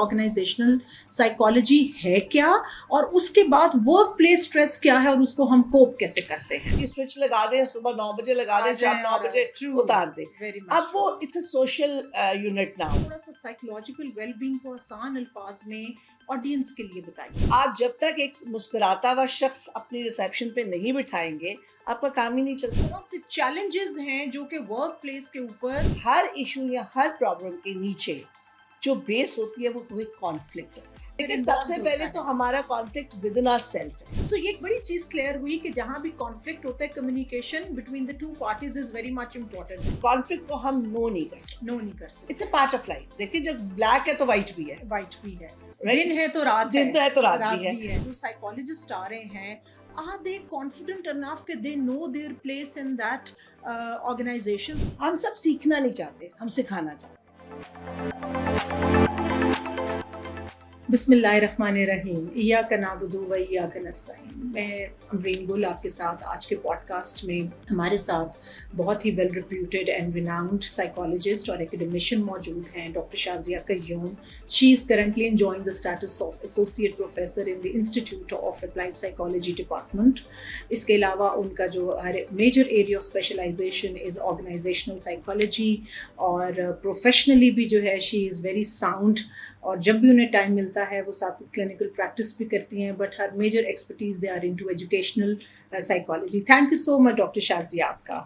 Organisational psychology है क्या, और उसके बाद वर्क प्लेस स्ट्रेस क्या है और उसको हम कोप कैसे करते हैं। कि स्विच लगा दें, सुबह 9 बजे लगा दें, शाम 9 बजे उतार दें। अब वो it's a social unit now. थोड़ा सा साइकोलॉजिकल वेलबींग को आसान अल्फाज में ऑडियंस के लिए बताइए। आप जब तक एक मुस्कुराता हुआ शख्स अपनी रिसेप्शन पे नहीं बिठाएंगे, आपका काम ही नहीं चलता। बहुत से चैलेंजेस हैं जो कि वर्क प्लेस के ऊपर, हर इशू या हर प्रॉब्लम के नीचे जो बेस होती है वो कोई कॉन्फ्लिक्ट है। लेकिन सबसे पहले तो हमारा कॉन्फ्लिक्ट विद इन आवरसेल्फ है। सो ये एक बड़ी चीज क्लियर हुई कि जहां भी कॉन्फ्लिक्ट होता है, communication between the two parties is very much important. Conflict को हम नो नहीं कर सकते। It's a part of life. देखिए, जब ब्लैक है तो व्हाइट भी है, दिन है तो रात दिन तो है तो रात भी है। जो साइकोलॉजिस्ट आ रहे हैं, आर दे कॉन्फिडेंट इनफ कि they know their place in that organisations? हम सब सीखना नहीं चाहते, हम सिखाना चाहते हैं। बिस्मिल्लाहिर्रहमानिर्रहीम। इय्याका नअबुदु व इय्याका नस्तईन। मैं अमरीन गुल आपके साथ आज के पॉडकास्ट में, हमारे साथ बहुत ही well reputed and renowned psychologist और एकेडमिशियन मौजूद हैं, doctor Shazia Qayyum. She is currently enjoying the status of associate professor in the institute of applied psychology department. इसके अलावा उनका जो major area of specialisation is organisational psychology, और प्रोफेशनली भी जो है शी इज़ वेरी साउंड, और जब भी उन्हें टाइम मिलता है वो साथ साथ क्लिनिकल प्रैक्टिस भी करती हैं, but her major expertise they are into educational psychology. Thank you so much doctor Shazia आपका।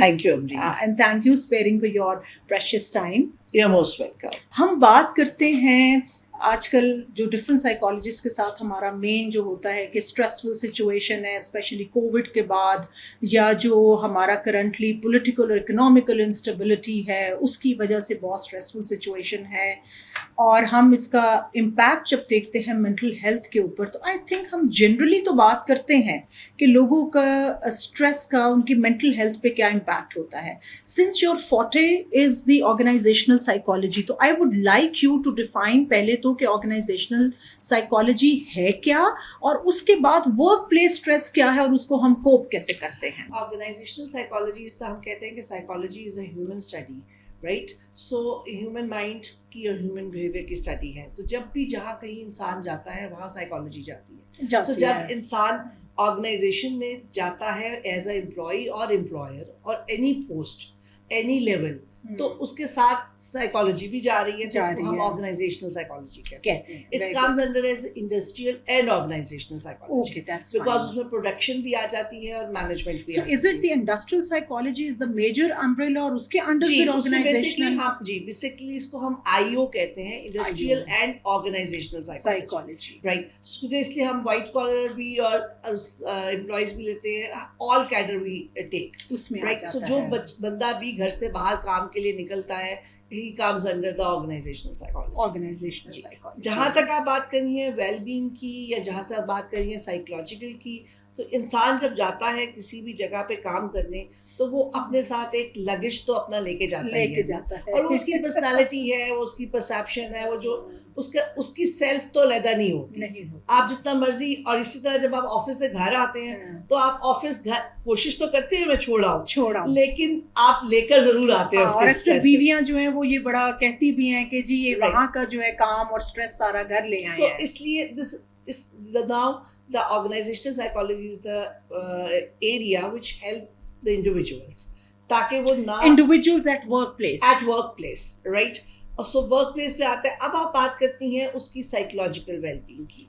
Thank you and thank you sparing for your precious time. You are most welcome. हम बात करते हैं आजकल जो डिफरेंट साइकोलॉजिस्ट के साथ हमारा मेन जो होता है कि स्ट्रेसफुल सिचुएशन है, स्पेशली कोविड के बाद, या जो हमारा करंटली पॉलिटिकल और इकोनॉमिकल इंस्टेबिलिटी है उसकी वजह से बहुत स्ट्रेसफुल सिचुएशन है, और हम इसका इम्पैक्ट जब देखते हैं मेंटल हेल्थ के ऊपर, तो आई थिंक हम जनरली तो बात करते हैं कि लोगों का स्ट्रेस का उनकी मेंटल हेल्थ पे क्या इम्पैक्ट होता है। Since your forte is the organisational psychology, तो I would like you to define पहले तो कि ऑर्गेनाइजेशनल साइकोलॉजी है क्या, और उसके बाद वर्क प्लेस स्ट्रेस क्या है और उसको हम कोप कैसे करते हैं। ऑर्गेनाइजेशनल साइकोलॉजी, इस हम कहते हैं कि psychology is a human study, right? So human mind की और ह्यूमन बिहेवियर की स्टडी है। तो जब भी जहाँ कहीं इंसान जाता है वहाँ साइकोलॉजी जाती है। सो जब इंसान ऑर्गेनाइजेशन में जाता है एज अ एम्प्लॉय और एम्प्लॉयर और एनी पोस्ट एनी लेवल, तो उसके साथ साइकोलॉजी भी जा रही है, जिसको हम ऑर्गेनाइजेशनल साइकोलॉजी कहते हैं। It's comes under as industrial and organisational psychology, because उसमें प्रोडक्शन भी आ जाती है और मैनेजमेंट भी। So is it the industrial psychology is the major umbrella, और उसके अंडर फिर ऑर्गेनाइजेशनल? हाँ जी, बेसिकली इसको हम आईओ कहते हैं, industrial and organisational psychology, right? क्योंकि इसलिए हम व्हाइट कॉलर भी और एम्प्लॉयज भी लेते हैं, ऑल कैडर भी टेक उसमें, राइट? सो जो बंदा भी घर से बाहर काम के लिए निकलता है, he comes under the organizational psychology। जहाँ तक आप बात करी है वेलबींग की, या जहाँ से आप बात करी है साइकोलॉजिकल की, तो इंसान जब जाता है किसी भी जगह पे काम करने, तो वो अपने साथ एक लगेज तो अपना लेके जाता है, और वो उसकी पर्सनालिटी है, वो उसकी परसेप्शन है, वो जो उसकी सेल्फ तो अलग नहीं होती। आप जितना मर्जी, और इसी तरह जब आप ऑफिस से घर आते हैं तो आप ऑफिस घर कोशिश तो करते हैं मैं छोड़ा, लेकिन आप लेकर जरूर आते हैं। और अक्सर बीवियां जो हैं वो ये बड़ा कहती भी हैं कि जी ये वहाँ का जो है काम और स्ट्रेस सारा घर ले आए हैं। इसलिए now the organizational psychology is the area which help the individuals, ताकि वो ना individuals at workplace, right? और so workplace पे आते हैं। अब आप बात करती हैं उसकी psychological well-being की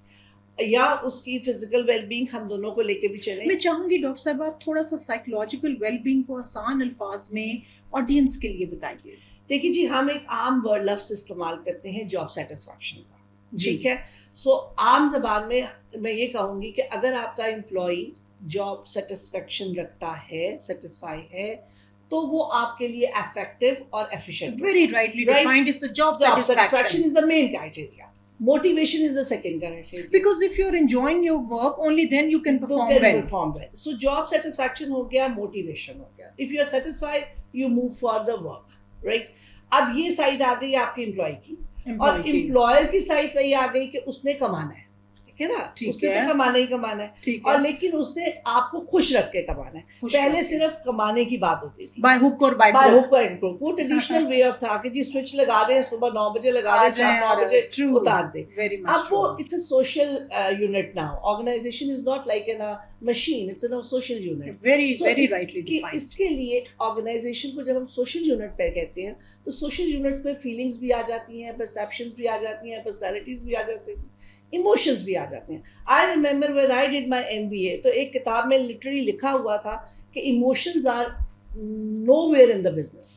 या उसकी फिजिकल वेलबींग, हम दोनों को लेके भी चलें। मैं चाहूंगी डॉक्टर साहब आप थोड़ा सा साइकोलॉजिकल वेलबींग को आसान अल्फाज में ऑडियंस के लिए बताइए। देखिए जी, हम एक आम वर्ड लफ्ज इस्तेमाल करते हैं जॉब सेटिस्फैक्शन का, ठीक है? सो आम जबान में मैं ये कहूँगी कि अगर आपका एम्प्लॉय जॉब सेटिस्फैक्शन रखता है, सेटिस्फाई है, तो वो आपके लिए इफेक्टिव और efficient. Very rightly defined is the job satisfaction is the main criteria. Motivation is the second criteria. Because if you're enjoying your work, only then you can perform well. So job satisfaction हो गया, motivation हो गया. If you are satisfied, you move for the work, right? अब ये side आ गई आपके employ की, और एम्प्लॉयर की साइड पे ये आ गई कि उसने कमाना है, है ना, ठीक उसने है। तो कमाना ही कमाना है, ठीक है। और लेकिन उसने आपको खुश रख के कमाना है। खुश पहले रख के। सिर्फ कमाने की बात होती थी, बाय हुक और by by crook. Hook by crook. वो ट्रेडिशनल वे ऑफ था कि जी स्विच लगा दें, सुबह 9 बजे लगा आ दें, शाम जाए 9 और बजे true, उतार दें। very much अब वो true. It's a social unit now, organisation is not like an machine, it's a social unit. Very, very rightly defined. इसके लिए ऑर्गेनाइजेशन को जब हम सोशल यूनिट पे कहते हैं, तो सोशल यूनिट में फीलिंग्स भी आ जाती हैं, परसेप्शंस भी आ जाती हैं, पर्सनैलिटीज भी आ जाती हैं, इमोशंस भी आ जाते हैं। I remember when I did my MBA, तो एक किताब में लिटरली लिखा हुआ था कि emotions are nowhere in the business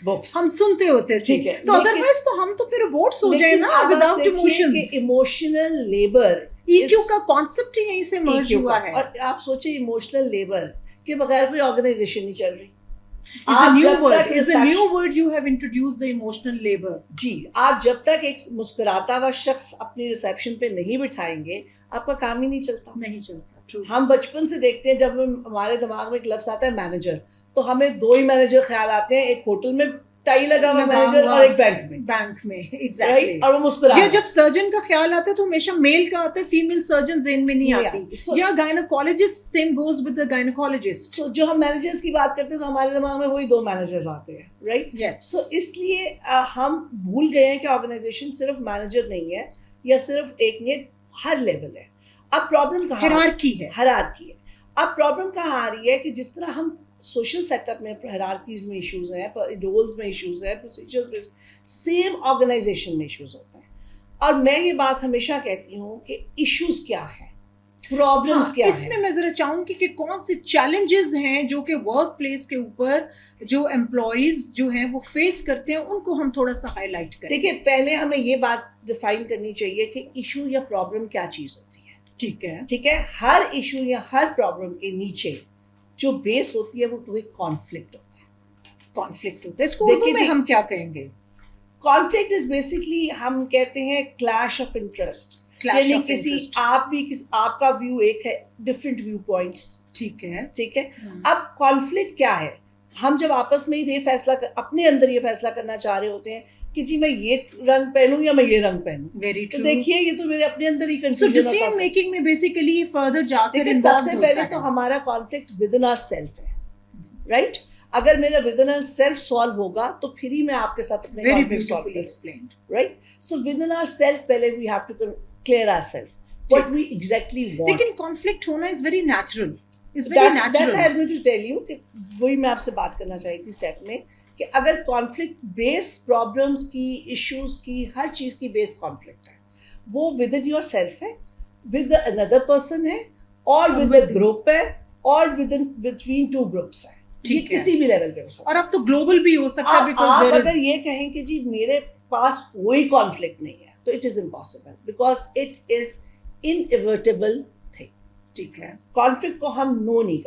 books. हम सुनते होते थे, ठीक है, तो अदरवाइज तो हम तो फिर रोबोट्स हो जाए ना without emotions. Emotional labour, EQ का कॉन्सेप्ट ही यहीं से मर्ज हुआ है। और आप सोचिए इमोशनल लेबर के बगैर कोई ऑर्गेनाइजेशन नहीं चल रही। Is a new word. Is a new word you have introduced, the emotional labor. जी, आप जब तक एक मुस्कुराता हुआ शख्स अपनी रिसेप्शन पे नहीं बिठाएंगे, आपका काम ही नहीं चलता। नहीं चलता। True. हम बचपन से देखते हैं, जब हमारे दिमाग में एक लफ्ज आता है मैनेजर, तो हमें दो ही मैनेजर ख्याल आते हैं, एक होटल में टाई लगा हुआ मैनेजर और एक बैंक में एग्जैक्टली। राइट, और वो मुस्कुरा या जब सर्जन का ख्याल आता है तो हमेशा मेल का आता है, फीमेल सर्जन ज़हन में नहीं आती। या gynaecologist, same goes with the gynaecologist. So जो हम मैनेजर्स की बात करते हैं तो हमारे दिमाग में वही दो मैनेजर्स आते हैं, राइट। यस। सो इसलिए हम भूल गए हैं कि ऑर्गेनाइजेशन सिर्फ मैनेजर नहीं है, या सिर्फ एक नहीं, हर लेवल है। अब प्रॉब्लम कहाँ, हायरार्की है। हायरार्की है। अब प्रॉब्लम कहाँ आ रही है कि जिस तरह हम सोशल सेटअप में हायरार्कीज में इश्यूज हैं, रोल्स में इश्यूज हैं, प्रोसीजर्स में, सेम ऑर्गेनाइजेशन में इश्यूज होते हैं। और मैं ये बात हमेशा कहती हूँ कि इश्यूज क्या है, प्रॉब्लम्स क्या है। इसमें मैं जरा चाहूंगी कि कौन से चैलेंजेस हैं जो कि वर्क प्लेस के ऊपर जो एम्प्लॉयज जो हैं वो फेस करते हैं, उनको हम थोड़ा सा हाईलाइट करें। देखिए, पहले हमें ये बात डिफाइन करनी चाहिए कि इशू या प्रॉब्लम क्या चीज़ होती है। ठीक है, ठीक है। हर इशू या हर प्रॉब्लम के नीचे जो बेस होती है वो एक कॉन्फ्लिक्ट होता है। कॉन्फ्लिक्ट होता है। इसको उर्दू में हम क्या कहेंगे? कॉन्फ्लिक्ट इज बेसिकली, हम कहते हैं क्लैश ऑफ इंटरेस्ट, यानी किसी आपका व्यू एक है, डिफरेंट व्यू पॉइंट्स। ठीक है, ठीक है। अब कॉन्फ्लिक्ट क्या है? हम जब आपस में ये फैसला अपने अंदर ये फैसला करना चाह रहे होते हैं कि जी मैं ये रंग पहनूं या मैं ये रंग पहनूं, वेरी तो ट्रू। देखिए ये तो मेरे अपने अंदर ही सो कंफ्यूजन डिसीजन मेकिंग में बेसिकली फर्दर जाकर सबसे पहले तो हमारा conflict within ourself है, राइट। अगर मेरा within ourself solve होगा तो फिर ही मैं आपके साथ अपने कॉन्फ्लिक्ट सॉल्व करूंगा, right. So within ourself पहले we have to clear ourself what we exactly want. लेकिन कॉन्फ्लिक्ट होना is very natural, is very That's natural. I am going to tell you कि वही मैं आपसे बात करना चाही थी स्टेप में, कि अगर कॉन्फ्लिक्ट बेस प्रॉब्लम्स की, इश्यूज की, हर चीज़ की बेस कॉन्फ्लिक्ट है, वो विद इन योर सेल्फ है, विद अनदर पर्सन है, और विद अ ग्रुप है, और with in between two groups है। ये किसी भी लेवल पे हो सकता है, और अब तो ग्लोबल भी हो सकता है। आप अगर ये कहें कि जी मेरे पास कोई कॉन्फ्लिक्ट नहीं है, तो it is impossible, because it is inevitable. ठीक है, कॉन्फ्लिक्ट को हम नो नहीं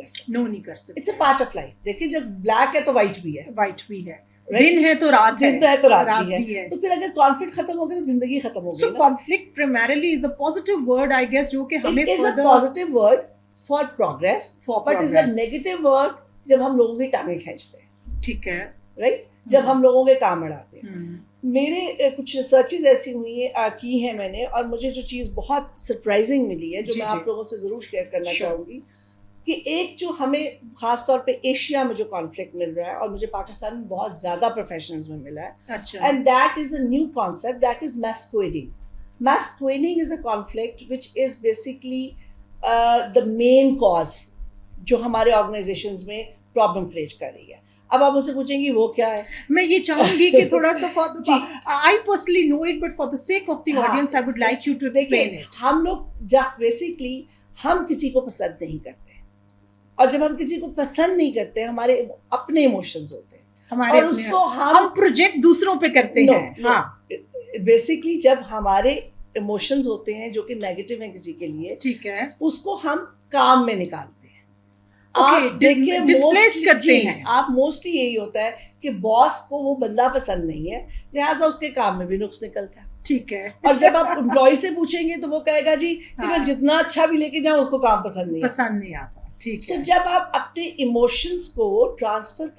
कर सकते। It's a part of life. देखिए, जब ब्लैक है तो वाइट भी है, वाइट भी है, दिन है तो रात है, दिन है तो रात भी है। तो फिर अगर कॉन्फ्लिक्ट खत्म हो गया तो जिंदगी खत्म हो गई। So conflict primarily is a positive word, I guess, जो कि हमें it is a positive word for progress, but is a negative word जब हम लोगों की टांगें खींचते हैं। ठीक है, राइट, जब हम लोगों के काम अड़ाते हैं। मेरे कुछ रिसर्चेज ऐसी हुई की हैं मैंने, और मुझे जो चीज़ बहुत सरप्राइजिंग मिली है, जो मैं आप लोगों से ज़रूर शेयर करना चाहूँगी, कि एक जो हमें ख़ास तौर पे एशिया में जो कॉन्फ्लिक्ट मिल रहा है, और मुझे पाकिस्तान में बहुत ज़्यादा प्रोफेशंस में मिला है, अच्छा, and that is a new concept, that is masquerading. Masquerading is a conflict which is basically the main cause जो हमारे ऑर्गेनाइजेशंस में प्रॉब्लम क्रिएट कर रही है। अब आप मुझसे पूछेंगी वो क्या है? मैं ये चाहूंगी कि थोड़ा सा I personally know it, but for the sake of the audience I would like you to explain it. हम लोग बेसिकली हम किसी को पसंद नहीं करते, और जब हम किसी को पसंद नहीं करते, हमारे अपने इमोशंस होते हैं, हमारे, और उसको हम प्रोजेक्ट दूसरों पे करते हैं। हाँ, बेसिकली जब हमारे इमोशंस होते हैं जो कि नेगेटिव हैं किसी के लिए, ठीक है, उसको हम काम में निकालते हैं। आप देखिए डिस्प्लेस करते हैं। आप मोस्टली यही होता है कि बॉस को वो बंदा पसंद नहीं है, लिहाजा उसके काम में भी नुक्स निकलता है। ठीक है, और जब आप एम्प्लॉय से पूछेंगे तो वो कहेगा जी कि मैं जितना अच्छा भी लेके जाऊं उसको काम पसंद नहीं आता। ठीक है। So, जब आप अपने इमोशंस को ट्रांसफॉर्म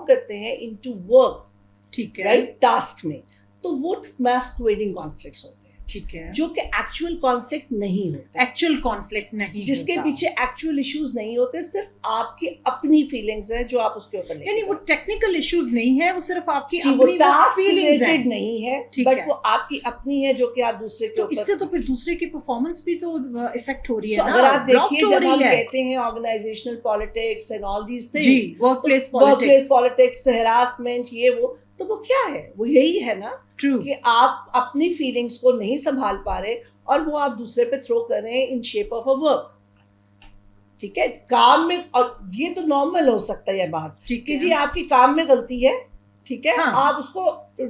करते हैं इनटू वर्क, ठीक है, राइट, टास्क में, तो वो मैस्कुएडिंग कॉन्फ्लिक्ट्स होते हैं। ठीक है, जो कि एक्चुअल कॉन्फ्लिक्ट नहीं होता, एक्चुअल कॉन्फ्लिक्ट नहीं जिसके होता। पीछे एक्चुअल इश्यूज नहीं होते, सिर्फ आपकी अपनी फीलिंग्स है जो आप उसके ऊपर लेके यानी वो जाते हैं। टेक्निकल इश्यूज नहीं है, वो सिर्फ आपकी जी, वो अपनी टास्क फीलिंग्स रिलेटेड हैं। नहीं है, ठीक बट है। वो आपकी अपनी है जो कि आप दूसरे के तो ऊपर। इससे तो फिर दूसरे की परफॉर्मेंस भी तो इफेक्ट हो रही So, है ना, अगर आप ब्लॉक देखिए हो जब हम रही है। कहते हैं organisational politics and all these जी, things, workplace workplace politics, politics, harassment, ये वो क्या है? वो यही है ना ट्रू, कि आप अपनी फीलिंग्स को नहीं संभाल पा रहे और वो आप दूसरे पे थ्रो कर रहे हैं in shape of a work. ठीक है, काम में, और ये तो नॉर्मल हो सकता है ये बात ठीक कि है। जी आपकी काम में गलती है, ठीक है, हाँ। आप उसको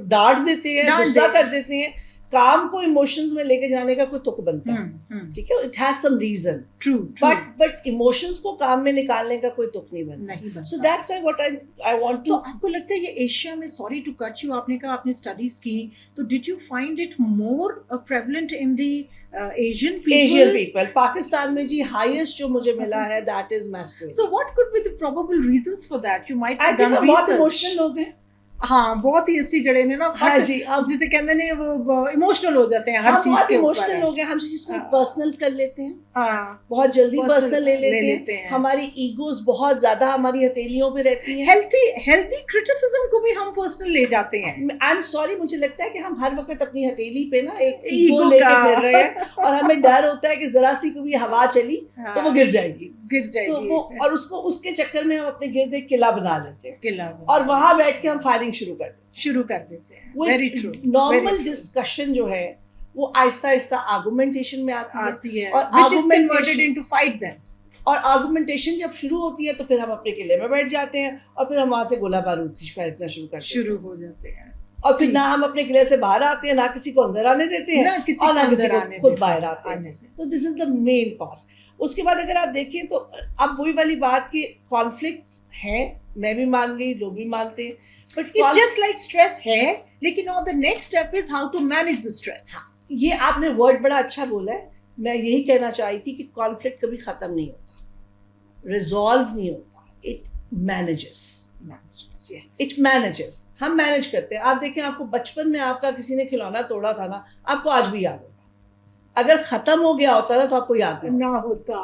डांट देते हैं, डांट गुस्सा दे- कर देते हैं, काम को इमोशंस में लेके जाने का कोई तुक बनता है, ठीक है, it has some reason, true, but emotions को काम में निकालने का कोई तुक नहीं बनता। नहीं बनता। So that's why what I want तो टू। आपको लगता है ये एशिया में, सॉरी टू कट यू, आपने कहा आपने स्टडीज की, तो did you find it more prevalent in the Asian people, Pakistan में जी हाईएस्ट जो मुझे मिला है that is masculine. So what could be the probable reasons for that? You might I have think done हम बहुत research. इमोशनल लोग हैं। हाँ, बहुत ही ऐसी जड़े ने ना, हाँ जी, हम जिसे कहते हैं वो इमोशनल हो जाते हैं हर हम चीज बहुत के ऊपर इमोशनल है। लोग हैं, हम चीज को हाँ। पर्सनल कर लेते हैं, हाँ, बहुत जल्दी Personal पर्सनल ले ले लेते लेते हैं, हैं। हमारी ईगोस बहुत ज्यादा हमारी हथेलियों पे रहती हैं। हेल्थी क्रिटिसिज्म को भी हम पर्सनल ले जाते हैं। आई एम सॉरी, मुझे लगता है कि हम हर वक्त अपनी हथेली पे ना एक Ego ईगो लेके का। फिर रहे हैं और हमें डर होता है कि जरा सी को भी हवा चली हाँ, तो वो गिर जाएगी, गिर जाएगी, तो वो, और उसके चक्कर में हम अपने गिर्द एक किला बना लेते हैं किला और वहां बैठ के हम फायरिंग शुरू कर देते शुरू कर देते हैं। हैं। वेरी ट्रू, नॉर्मल डिस्कशन जो है वो आहिस्ता आहिस्ता आर्गुमेंटेशन में आती है, और और which is converted argumentation- into fight then. और आर्गुमेंटेशन जब शुरू होती है तो फिर हम अपने किले में बैठ जाते हैं और फिर हम वहां से गोला बारूद फेंकना शुरू करते हैं, शुरू हो जाते हैं, और फिर ना हम अपने किले से बाहर आते हैं, ना किसी को अंदर आने देते हैं, ना किसी और ना को किसी अंदर को आने खुद देते बाहर हैं, आते आने हैं। देते तो this is the main cause. उसके बाद अगर आप देखें तो अब वही वाली बात कि कॉन्फ्लिक्ट्स हैं, मैं भी मान गई, लोग भी मानते हैं, but It's just like stress है, लेकिन और the next step is how to manage the stress. ये आपने वर्ड बड़ा अच्छा बोला है, मैं यही कहना चाही थी कि कॉन्फ्लिक्ट कभी खत्म नहीं होता, रिजॉल्व नहीं होता, it manages. Yes. It manages, हम मैनेज करते हैं। आप देखें, आपको बचपन में आपका किसी ने खिलौना तोड़ा था ना, आपको आज भी याद होगा। अगर खत्म हो गया होता ना तो आपको याद नहीं ना होता।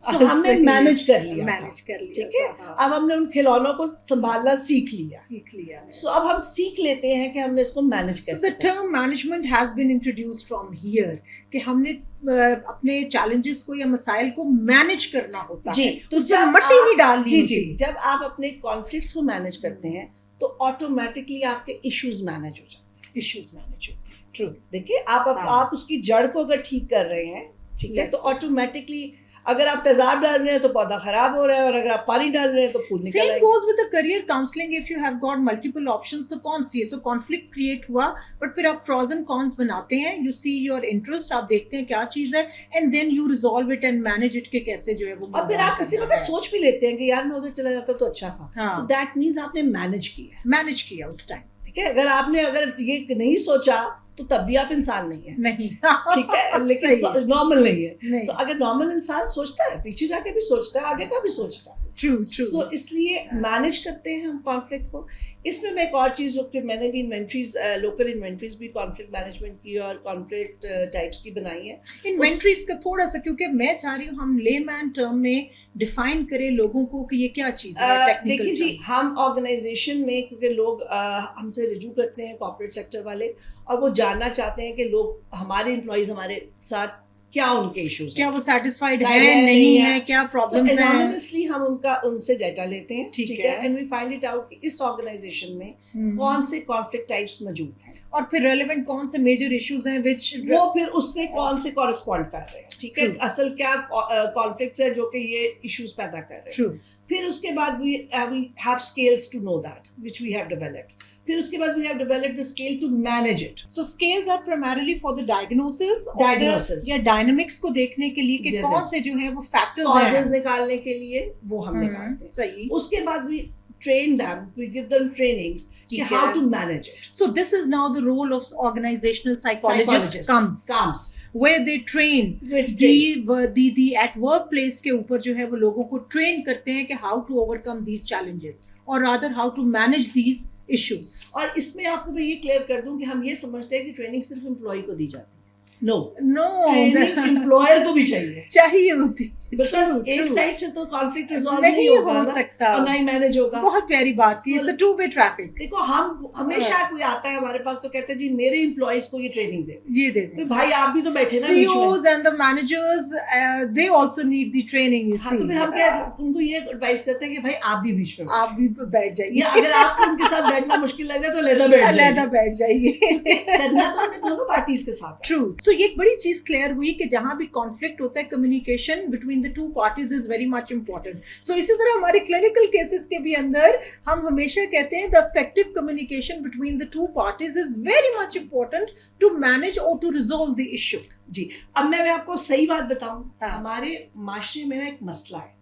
सो हमने सही, मैनेज कर लिया, मैनेज कर लिया, ठीक है। हाँ, अब हमने उन खिलौनों को संभालना सीख लिया, सीख लिया है। सो अब हम सीख लेते हैं कि हमने इसको मैनेज So कैसे the term management has been introduced from here कि हमने अपने challenges को या मसाइल को मैनेज करना होता जी, है, तो उस पर जब मट्टी आप- नहीं डालनी जी होती। जी, जब आप अपने कॉन्फ्लिक्ट्स को मैनेज करते हैं तो ऑटोमेटिकली आपके इश्यूज मैनेज हो जाते हैं। Issues manage होते हैं। True. देखिए, हाँ। आप उसकी जड़ को अगर ठीक कर रहे हैं, ठीक है, Yes. तो ऑटोमेटिकली अगर आप तेजाब डाल रहे हैं तो पौधा खराब हो रहा है, और अगर आप पानी डाल रहे हैं तो फूल निकल Same आएगा। goes with the career counseling. If you have got multiple options, तो कौन सी है? So conflict create हुआ, but फिर आप pros and cons बनाते हैं. You see your interest, आप देखते हैं क्या चीज है, and then you resolve it and manage it के कैसे जो है वो और फिर आप किसी करना वक्त है। सोच भी लेते हैं कि यार मैं उधर चला जाता तो अच्छा था, हाँ। तो दैट मीन्स आपने मैनेज किया, मैनेज किया उस टाइम। ठीक है। अगर ये नहीं सोचा तो तब भी आप इंसान नहीं है, नहीं, ठीक है, लेकिन सही है। नॉर्मल नहीं है। नहीं। So, अगर नॉर्मल इंसान सोचता है, पीछे जाके भी सोचता है, आगे का भी सोचता है, True, true. सो इसलिए मैनेज करते हैं हम कॉन्फ्लिक्ट को। इसमें मैं एक और चीज़, जो कि मैंने भी इन्वेंट्रीज, लोकल इन्वेंट्रीज भी कॉन्फ्लिक्ट मैनेजमेंट की और कॉन्फ्लिक्ट टाइप्स की बनाई है। इन्वेंट्रीज का थोड़ा सा, क्योंकि मैं चाह रही हूँ हम लेमैन टर्म में डिफाइन करें लोगों को कि ये क्या चीज है, टेक्निकल देखिए जी, हम ऑर्गेनाइजेशन में, क्योंकि लोग हमसे रिजू करते हैं, कॉर्पोरेट सेक्टर वाले, और वो जानना चाहते हैं कि लोग, हमारे एम्प्लॉयज हमारे साथ क्या उनके इश्यूज क्या हैं, वो सेटिस्फाइड Satisfied है, है, नहीं नहीं है, है। क्या तो प्रॉब्लम्स हैं। एनोनिमसली हम उनसे डाटा लेते हैं, ठीक ठीक है। है, and we find it out कि इस ऑर्गेनाइजेशन में कौन से कॉन्फ्लिक्ट टाइप्स मौजूद हैं, और फिर रेलेवेंट कौन से मेजर इश्यूज हैं विच वो फिर उससे कौन से कॉरेस्पॉन्ड कर रहे हैं, ठीक है, True. असल क्या कॉन्फ्लिक्ट्स है जो कि ये इश्यूज पैदा कर रहे हैं। ट्रू। फिर उसके बाद we have scales to know that which we have developed. फिर उसके बाद we have developed a scale to manage it. So scales are primarily for the diagnosis Diagnosis. या dynamics को देखने के लिए कि Yes, कौन yes. से जो है वो फैक्टर्स Causes हैं। निकालने के लिए वो हम निकालते हैं। सही। उसके बाद we train them, we give them trainings कि ठीक how है। to manage it. So this is now the role of organizational psychologist comes where they train With the at workplace के ऊपर जो है वो लोगों को train करते हैं कि how to overcome these challenges or rather how to manage these issues. और इसमें आपको मैं ये क्लियर कर दूं कि हम ये समझते हैं कि ट्रेनिंग सिर्फ एम्प्लॉय को दी जाती है, नो नो ट्रेनिंग एम्प्लॉयर को भी चाहिए चाहिए होती, बिकॉज एक साइड से तो कॉन्फ्लिक्ट रिजॉल्व नहीं होगा हो ना, सकता और नहीं मैनेज होगा। बहुत प्यारी बात की, it's a two way traffic. देखो हम हमेशा कोई आता है हमारे पास तो कहते हैं जी मेरे एम्प्लॉइज को ये ट्रेनिंग दे, ये दे दें। भाई आप भी तो बैठे ना बीच में। CEOs and the managers, they also need the training, you हाँ, see। तो फिर हम क्या उनको ये एडवाइस करते हैं कि भाई आप भी बीच में आप भी बैठ जाइए, या अगर आपको उनके साथ बैठना मुश्किल लग रहा है तो अलग बैठ जाइए। करना तो हमने दोनों पार्टीज के साथ। ट्रू। सो ये एक बड़ी चीज क्लियर हुई कि जहां भी कॉन्फ्लिक्ट होता है, communication between the two parties is very much important. So इसी तरह हमारे क्लिनिकल केसेस के भी अंदर हम हमेशा कहते हैं the effective communication between the two parties is very much important to manage और टू रिजॉल्व द इश्यू। जी, अब मैं आपको सही बात बताऊं, हमारे माशरे में ना एक मसला है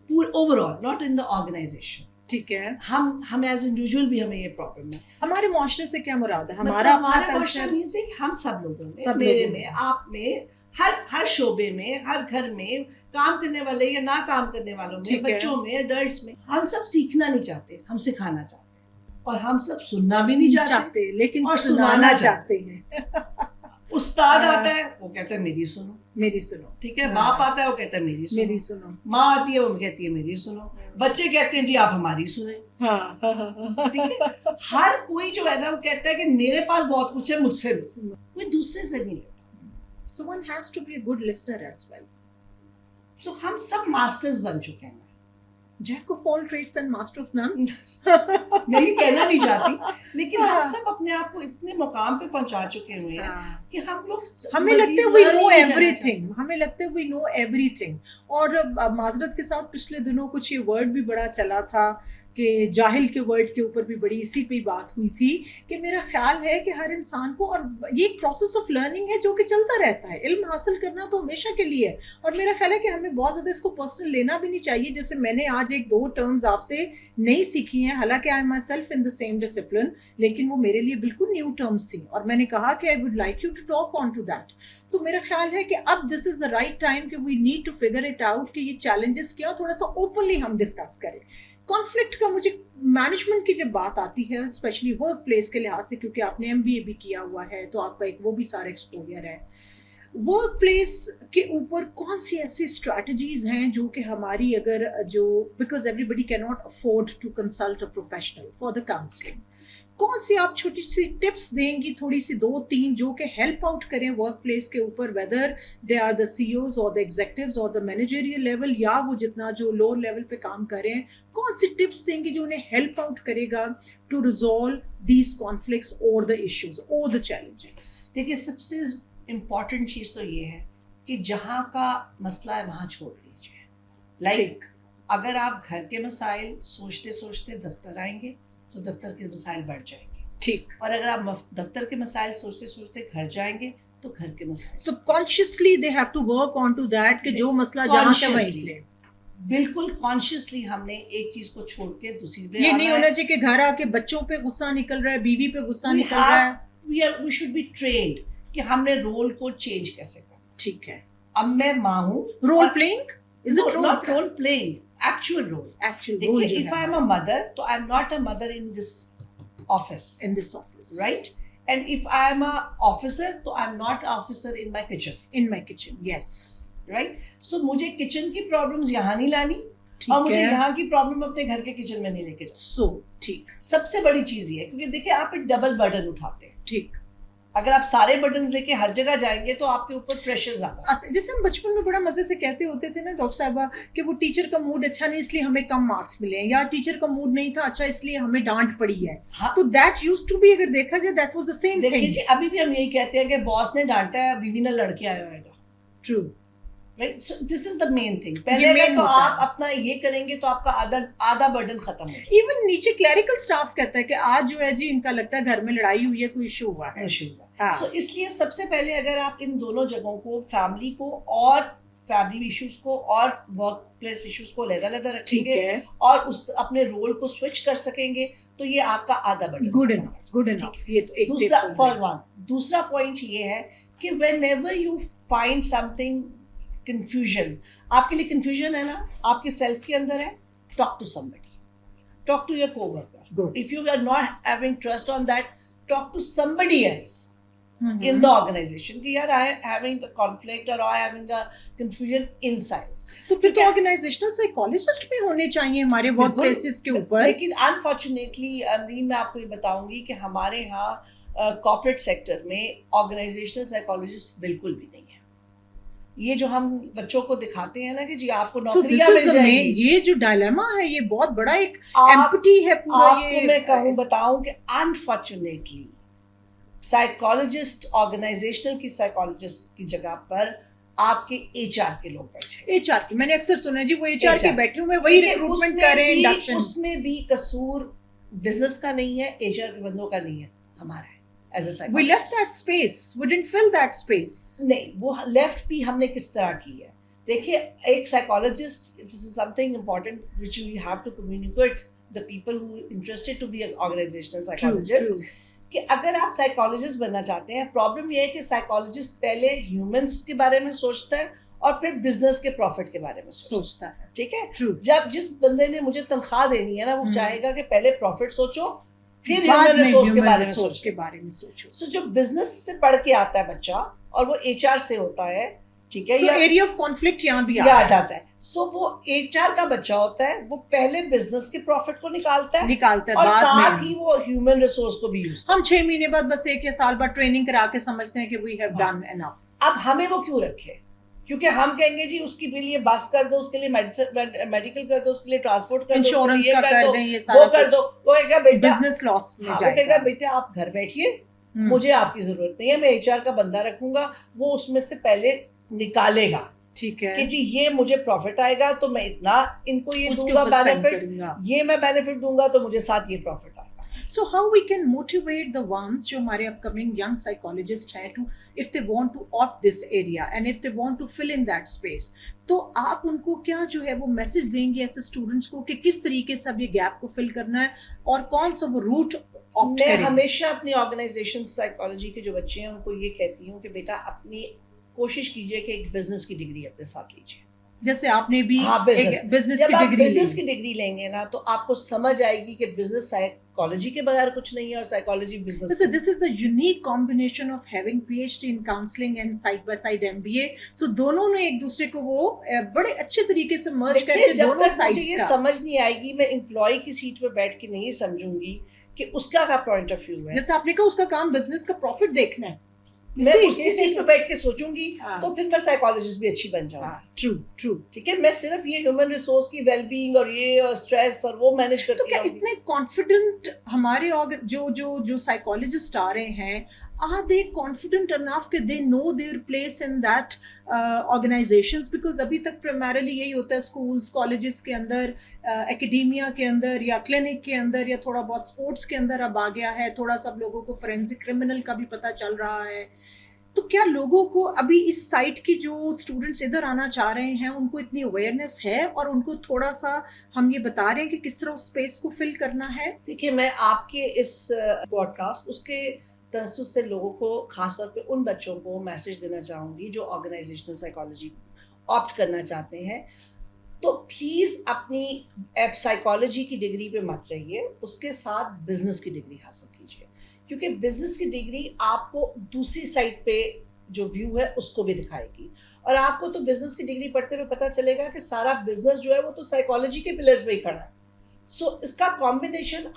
पूरे overall, not in the organisation, ठीक है, हम एज इंडिविजुअल भी हमें ये प्रॉब्लम है। हमारे माशरे से क्या मुराद है? हमारा माशरा मींस है कि हम सब लोगों में, मेरे में, आप में, हर शोबे में, हर घर में, काम करने वाले या ना काम करने वालों में, बच्चों में, एडल्ट्स में, हम सब सीखना नहीं चाहते, हम सिखाना चाहते हैं, और हम सब सुनना भी नहीं चाहते लेकिन और सुनाना चाहते हैं। उस्ताद आता है वो कहता है मेरी सुनो, मेरी सुनो, ठीक है, बाप आता है वो कहता है मेरी सुनो, माँ आती है वो कहती है मेरी सुनो, बच्चे कहते हैं जी आप हमारी सुने। ठीक है, हर कोई जो है ना वो कहता है कि मेरे पास बहुत कुछ है, मुझसे नहीं, कोई दूसरे से नहीं लेता। So one has to be a good listener as well. So हम सब मास्टर्स बन चुके हैं। Jack of all trades and master of none. मैं ये कहना नहीं चाहती, लेकिन हम सब अपने आप को इतने मुकाम पे पहुंचा चुके हुए हैं कि हम लोग, हमें लगता है we know everything, हमें लगता है we know everything। और माजरत के साथ पिछले दिनों कुछ ये वर्ड भी बड़ा चला था कि जाहिल के वर्ड के ऊपर भी बड़ी इसी पे बात हुई थी कि मेरा ख्याल है कि हर इंसान को, और ये एक प्रोसेस ऑफ लर्निंग है जो कि चलता रहता है, इल्म हासिल करना तो हमेशा के लिए है, और मेरा ख्याल है कि हमें बहुत ज़्यादा इसको पर्सनल लेना भी नहीं चाहिए। जैसे मैंने आज एक दो टर्म्स आपसे नहीं सीखी हैं, हालांकि I am my self in the same discipline, लेकिन वो मेरे लिए बिल्कुल न्यू टर्म्स थी और मैंने कहा कि I would like you to talk on to that. तो मेरा ख्याल है कि अब this is the right time कि we need to figure it out कि ये चैलेंजेस क्या, थोड़ा सा ओपनली हम डिस्कस करें। कॉन्फ्लिक्ट का मुझे मैनेजमेंट की जब बात आती है, स्पेशली वर्क प्लेस के लिहाज से, क्योंकि आपने MBA भी किया हुआ है तो आपका एक वो भी सारा एक्सपोजर है, वर्क प्लेस के ऊपर कौन सी ऐसी स्ट्रैटेजीज हैं जो कि हमारी अगर जो, because everybody can not afford to consult a professional for the counselling, कौन सी आप छोटी सी टिप्स देंगी, थोड़ी सी 2-3 जो कि हेल्प आउट करें वर्क प्लेस के ऊपर, whether they are the CEOs और द एग्जीक्यूटिव्स और द मैनेजरियल लेवल, या वो जितना जो लोअर लेवल पे काम कर रहे हैं, कौन सी टिप्स देंगी जो उन्हें हेल्प आउट करेगा टू रिजॉल्व दीज कॉन्फ्लिक्ट्स और द इश्यूज और द चैलेंजेस? देखिए, सबसे इम्पॉर्टेंट चीज़ तो ये है कि जहाँ का मसला है वहाँ छोड़ दीजिए। लाइक अगर आप घर के मसाइल सोचते सोचते दफ्तर आएंगे तो दफ्तर के मसाइल बढ़ जाएंगे, ठीक, और अगर आप दफ्तर के मसाइल सोचते सोचते घर जाएंगे तो घर के मसाइल। So consciously they have to work on to that कि जो मसला जहाँ का वहीं ले, बिल्कुल कॉन्शियसली हमने एक चीज को छोड़ के दूसरी पे, ये नहीं होना चाहिए कि घर आके बच्चों पे गुस्सा निकल रहा है, बीवी पे गुस्सा निकल रहा है। वी शुड बी ट्रेन्ड कि हमने रोल को चेंज कैसे करना। ठीक है, अब मैं माँ हूँ, role playing, is it not role playing, actual role. देखिए, if I am a mother, तो I am not a mother in this office. In this office, right? And if I am a officer, तो I am not officer in my kitchen. In my kitchen, yes. Right? So मुझे kitchen की problems यहाँ नहीं लानी और मुझे यहाँ की प्रॉब्लम अपने घर के किचन में नहीं लेके जाना। So ठीक, सबसे बड़ी चीज ये है, क्योंकि देखिए आप एक डबल बर्डन उठाते हैं। ठीक, अगर आप सारे बटन्स लेके हर जगह जाएंगे तो आपके ऊपर प्रेशर ज्यादा। जैसे हम बचपन में बड़ा मजे से कहते होते थे ना डॉक्टर साहबा कि वो टीचर का मूड अच्छा नहीं इसलिए हमें कम मार्क्स मिले, या टीचर का मूड नहीं था अच्छा इसलिए हमें डांट पड़ी है। हाँ? तो दैट यूज्ड टू बी, अगर देखा जाए that was the same thing. देखिए जी, अभी भी हम यही कहते हैं कि बॉस ने डांटा है, बीवी ने लड़के आया होगा। True, right, so this is the main thing. पहले अगर तो आप अपना ये करेंगे तो आपका आधा बर्डन खत्म हो जाएगा। इवन नीचे क्लरिकल स्टाफ कहता है कि आज जो है जी इनका लगता है घर में लड़ाई हुई है, कोई इशू हुआ है। सो इसलिए सबसे पहले अगर आप इन दोनों जगहों को, फैमिली को और फैमिली इश्यूज को और वर्क प्लेस इश्यूज को अलग-अलग रखेंगे और उस अपने रोल को स्विच कर सकेंगे तो ये आपका आधा burden. Good enough, good enough. ये तो एक दूसरा पॉइंट ये है कि whenever you find something confusion, आपके लिए कंफ्यूजन है ना, आपके सेल्फ के अंदर है, talk to somebody, talk to your coworker. If you are not having trust on that, talk to somebody else, in the organization कि यार I am having a conflict or I am having a confusion inside. तो फिर तो organisational psychologist भी होने चाहिए हमारे work places के ऊपर. लेकिन अनफॉर्चुनेटली अमरीन, मैं आपको ये बताऊंगी कि हमारे यहाँ कॉर्पोरेट सेक्टर में ऑर्गेनाइजेशनल साइकोलॉजिस्ट बिल्कुल भी नहीं है. ये जो हम बच्चों को दिखाते हैं ना कि जी आपको नौकरियां मिल जाएंगी, ये जो डायलेमा है ये बहुत बड़ा एक एम्प्टी है पूरा. आपको मैं बताऊं कि अनफॉर्चुनेटली साइकोलॉजिस्ट, ऑर्गेनाइजेशनल की साइकोलॉजिस्ट की जगह पर आपके एचआर के लोग बैठे. एचआर की मैंने अक्सर सुना है जी, वो एचआर के बैठे हुए वही रिक्रूटमेंट कर रहे हैं, इंडक्शन. उसमें भी कसूर बिजनेस का नहीं है, एचआर के बंदों का नहीं है, हमारा है. As a psychologist. We left that space. We didn't fill that space. नहीं, वो लेफ्ट भी हमने किस तरह की है. देखिए, एक psychologist, this is something important which we have to communicate the people who interested to be an organisational psychologist कि अगर आप साइकोलॉजिस्ट बनना चाहते हैं, प्रॉब्लम ये है कि साइकोलॉजिस्ट पहले ह्यूमंस के बारे में सोचता है और फिर बिजनेस के प्रॉफिट के बारे में सोचता है. ठीक है. जब जिस बंदे ने मुझे तनख्वाह देनी है ना, वो चाहेगा कि पहले प्रॉफिट सोचो, फिर ह्यूमन रिसोर्स के बारे में सोचो. सो जो बिजनेस से पढ़ के आता है बच्चा और वो एचआर से होता है, ठीक है, एरिया ऑफ कॉन्फ्लिक्ट यहाँ भी आ जाता है. सो वो एचआर का बच्चा होता है, वो पहले बिजनेस के प्रॉफिट को निकालता है और साथ ही वो ह्यूमन रिसोर्स को भी यूज. हम 6 महीने बाद बस 1 या साल बाद ट्रेनिंग करा के समझते हैं कि वी हैव डन एनफ. अब हमें वो क्यों रखे? क्योंकि हम कहेंगे जी उसके लिए बस कर दो, उसके लिए मेडिकल कर दो, उसके लिए ट्रांसपोर्ट कर दो, इंश्योरेंस का कर दें, ये सारा वो कर दो. वो कहेगा बेटा बिजनेस लॉस में जाएगा. वो कहेगा बेटा आप घर बैठिए, मुझे आपकी जरूरत नहीं है, मैं एचआर का बंदा रखूंगा, वो उसमें से पहले निकालेगा. ठीक है कि जी ये मुझे प्रॉफिट आएगा तो मैं इतना इनको ये दूंगा बेनिफिट, ये मैं बेनिफिट दूंगा तो मुझे साथ ये प्रॉफिट आएगा. So how we can motivate the ones जो हमारे upcoming young psychologists हैं to, if they want to opt this area and if they want to fill in that space, तो आप उनको क्या जो है वो मैसेज देंगे ऐसे स्टूडेंट्स को कि किस तरीके से अब ये गैप को फिल करना है और कौन सा वो रूट ऑप्ट करें? मैं हमेशा अपनी ऑर्गेनाइजेशन साइकोलॉजी के जो बच्चे हैं उनको ये कहती हूँ कि बेटा अपनी कोशिश कीजिए कि एक बिजनेस की डिग्री अपने साथ लीजिए. जैसे आपने भी बिजनेस की डिग्री लेंगे ना तो आपको समझ आएगी कि बिजनेस साइकोलॉजी के बगैर कुछ नहीं है और psychology business. This is a unique combination of having PhD in counselling and side by side MBA. So दोनों ने एक दूसरे को वो बड़े अच्छे तरीके से मर्ज करके दोनों साइड्स का. ये समझ नहीं आएगी, मैं एम्प्लॉय की सीट पे बैठ के नहीं समझूंगी कि उसका क्या पॉइंट ऑफ व्यू है. जैसे आपने कहा उसका काम बिजनेस का प्रॉफिट देखना है, मैं उसकी सीट पे बैठ के सोचूंगी तो फिर मैं साइकोलॉजिस्ट भी अच्छी बन जाऊंगी. ट्रू. ठीक है, मैं सिर्फ ये ह्यूमन रिसोर्स की वेलबीइंग और ये स्ट्रेस और वो मैनेज करती हूं. तो क्या इतने कॉन्फिडेंट हमारे जो साइकोलॉजिस्ट आ रहे हैं, आर दे कॉन्फिडेंट इनफ कि they know their place in that organisations? Because अभी तक प्राइमरीली यही होता है स्कूल्स कॉलेजेस के अंदर, एकेडेमिया के अंदर या क्लिनिक के अंदर या थोड़ा बहुत स्पोर्ट्स के अंदर अब आ गया है, थोड़ा सा लोगों को फोरेंसिक क्रिमिनल का भी पता चल रहा है. तो क्या लोगों को अभी इस साइट की जो स्टूडेंट्स इधर आना चाह रहे हैं उनको इतनी अवेयरनेस है और उनको थोड़ा सा हम ये बता रहे हैं कि किस तरह उस स्पेस को फिल करना है? देखिए, मैं आपके इस पॉडकास्ट उसके तसस्सुस से लोगों को, खासतौर पे उन बच्चों को मैसेज देना चाहूँगी जो ऑर्गेनाइजेशनल साइकोलॉजी ऑप्ट करना चाहते हैं. तो प्लीज़ अपनी साइकोलॉजी की डिग्री पे मत रहिए, उसके साथ बिजनेस की डिग्री हासिल कीजिए, क्योंकि बिजनेस की डिग्री आपको दूसरी साइड पे जो व्यू है उसको भी दिखाएगी. और आपको तो बिजनेस की डिग्री पढ़ते हुए पता चलेगा कि सारा बिजनेस जो है वो तो साइकोलॉजी के पिलर्स पे ही खड़ा है. सो इसका कॉम्बिनेशन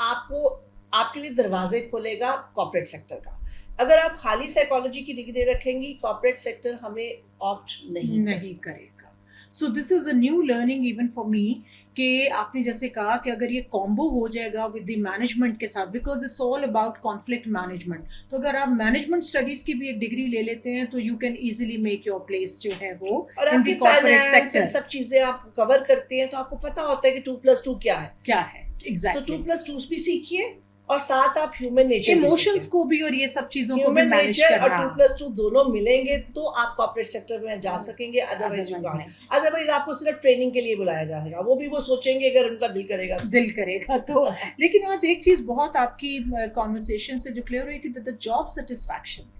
आपके लिए दरवाजे खोलेगा कॉर्पोरेट सेक्टर का. अगर आप खाली साइकोलॉजी की डिग्री रखेंगी, कॉर्पोरेट सेक्टर हमें ऑप्ट नहीं करेगा. So this is a new learning even for me कि आपने जैसे कहा कि अगर ये कॉम्बो हो जाएगा विद द मैनेजमेंट के साथ, because it's all about conflict management. तो अगर आप मैनेजमेंट स्टडीज की भी एक डिग्री ले लेते हैं तो you can easily make your place जो है वो इन द कॉर्पोरेट सेक्टर. सब चीजें आप कवर करते हैं तो आपको पता होता है कि 2+2 क्या है. एग्जैक्टली. सो 2+2 भी सीखिए और साथ आप ह्यूमन नेचर, इमोशंस को भी और ये सब चीजों को भी मैनेज करना. और 2+2 दोनों मिलेंगे तो आप कॉर्पोरेट सेक्टर में जा सकेंगे. अदरवाइज आपको सिर्फ ट्रेनिंग के लिए बुलाया जाएगा, वो भी वो सोचेंगे अगर उनका दिल करेगा तो. लेकिन आज एक चीज बहुत आपकी कॉन्वर्सेशन से जो क्लियर हुई कि the job satisfaction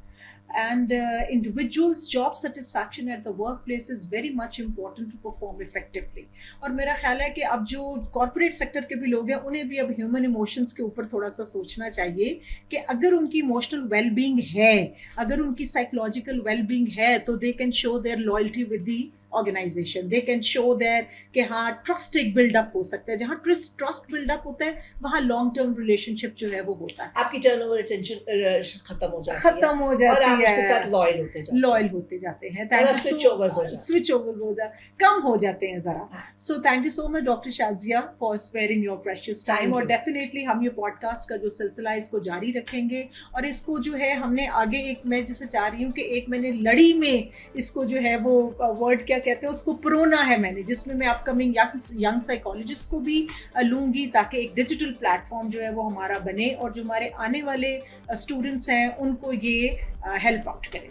and individuals' job satisfaction at the workplace is very much important to perform effectively. और मेरा ख्याल है कि अब जो कॉर्पोरेट सेक्टर के भी लोग हैं उन्हें भी अब ह्यूमन इमोशंस के ऊपर थोड़ा सा सोचना चाहिए कि अगर उनकी इमोशनल वेलबींग है, अगर उनकी साइकोलॉजिकल वेलबींग है, तो they can show their loyalty with the organisation, they can show their कि हाँ ट्रस्ट एक बिल्डअप हो सकता है. जहाँ ट्रस्ट बिल्डअप होता है वहाँ लॉन्ग टर्म रिलेशनशिप जो है वो होता है. आपकी टर्नओवर टेंशन खत्म हो जाती है और आप उसके साथ लॉयल होते जाते हैं. स्विच ओवर्स हो जाते, कम हो जाते हैं जरा. So thank you so much doctor Shazia for sparing your precious time. और डेफिनेटली हम ये पॉडकास्ट का जो सिलसिला है इसको जारी रखेंगे और इसको जो है हमने आगे एक, मैं जिसे चाह रही हूँ कि एक मैंने लड़ी में इसको जो है वो वर्ड क्या कहते हैं उसको परोना है मैंने, जिसमें मैं अपकमिंग यंग साइकोलॉजिस्ट को भी लूँगी ताकि एक डिजिटल प्लेटफॉर्म जो है वो हमारा बने और जो हमारे आने वाले स्टूडेंट्स हैं उनको ये हेल्प आउट करें.